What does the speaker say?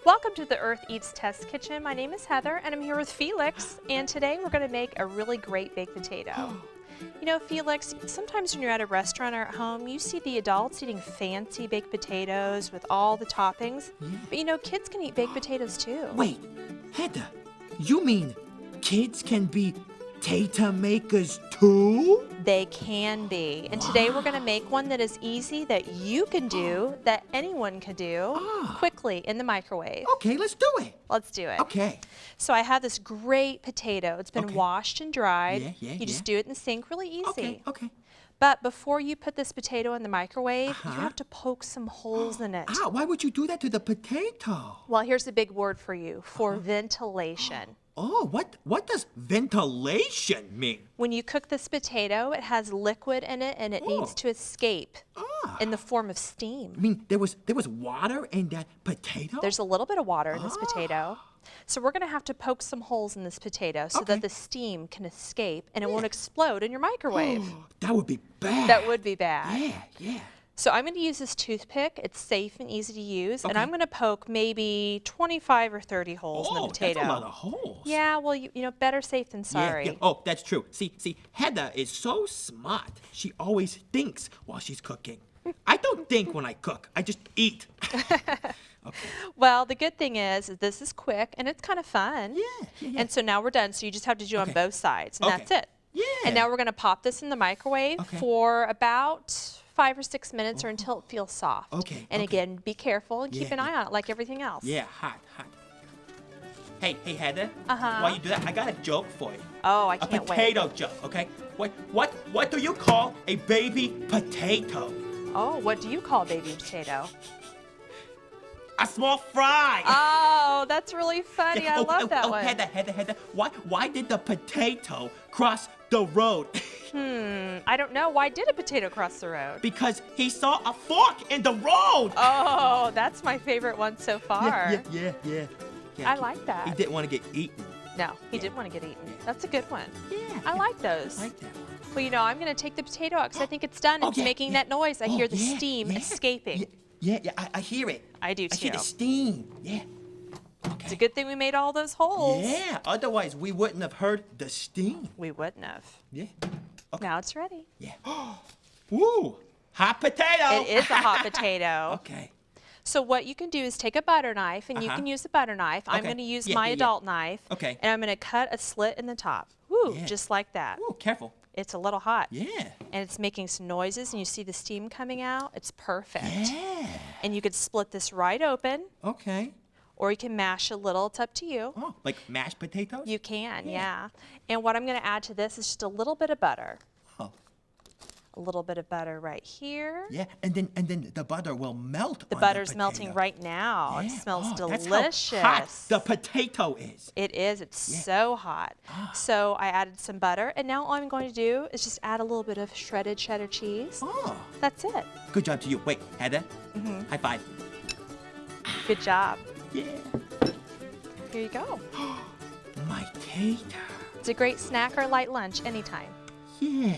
Welcome to the Earth Eats Test Kitchen. My name is Heather and I'm here with Felix, and today we're going to make a really great baked potato. You know, Felix, sometimes when you're at a restaurant or at home, you see the adults eating fancy baked potatoes with all the toppings. Yeah. But you know, kids can eat baked potatoes too. Wait, Heather, you mean kids can be tater makers too? They can be. And today we're going to make one that is easy, that you can do, that anyone can do quickly in the microwave. Okay, let's do it. Let's do it. Okay. So I have this great potato. It's been washed and dried. You just do it in the sink really easy. Okay. But before you put this potato in the microwave, you have to poke some holes in it. Why would you do that to the potato? Well, here's a big word for you, for ventilation. Oh, what does ventilation mean? When you cook this potato, it has liquid in it and it needs to escape in the form of steam. I mean, there was water in that potato? There's a little bit of water in this potato. So we're going to have to poke some holes in this potato so that the steam can escape and it won't explode in your microwave. That would be bad. That would be bad. Yeah. So I'm going to use this toothpick. It's safe and easy to use. And I'm going to poke maybe 25 or 30 holes in the potato. That's a lot of holes. Yeah, well, you know, better safe than sorry. Yeah. Oh, that's true. See, Heather is so smart. She always thinks while she's cooking. I don't think when I cook. I just eat. Well, the good thing is this is quick and it's kind of fun. Yeah. And so now we're done. So you just have to do on both sides, and that's it. Yeah. And now we're going to pop this in the microwave for about 5 or 6 minutes or until it feels soft. And again, be careful and keep an eye on it like everything else. Yeah, hot. Hey, Heather. While you do that, I got a joke for you. Oh, I can't wait. A potato joke, okay? What do you call a baby potato? Oh, what do you call a baby potato? A small fry. Oh, that's really funny. I love that one. Heather, why did the potato cross the road? I don't know. Why did a potato cross the road? Because he saw a fork in the road. Oh, that's my favorite one so far. Yeah. I like that. He didn't want to get eaten. No, he didn't want to get eaten. That's a good one. Yeah. I like those. I like that. Well, you know, I'm going to take the potato out because I think it's done. It's making that noise. I hear the steam escaping. Yeah, I hear it. I do too. I hear the steam. Yeah. Okay. It's a good thing we made all those holes. Yeah, otherwise we wouldn't have heard the steam. We wouldn't have. Yeah. Okay. Now it's ready. Yeah. Woo! Hot potato! It is a hot potatato. Okay. So what you can do is take a butter knife, and you can use a butter knife. I'm going to use my adult knife. Okay. And I'm going to cut a slit in the top. Woo, just like that. Ooh, careful. It's a little hot. Yeah. And it's making some noises, and you see the steam coming out. It's perfect. Yeah. And you could split this right open. Okay. Or you can mash a little. It's up to you. Oh, like mashed potatoes? You can, yeah. And what I'm going to add to this is just a little bit of butter. Oh. A little bit of butter right here. Yeah, and then the butter will melt. The butter's melting right now. Yeah. It smells delicious. That's how hot the potato is. It is. It's so hot. So I added some butter, and now all I'm going to do is just add a little bit of shredded cheddar cheese. Oh. That's it. Good job to you. Wait, Heather. High five. Good job. Yeah. Here you go. My tater. It's a great snack or light lunch anytime. Yeah.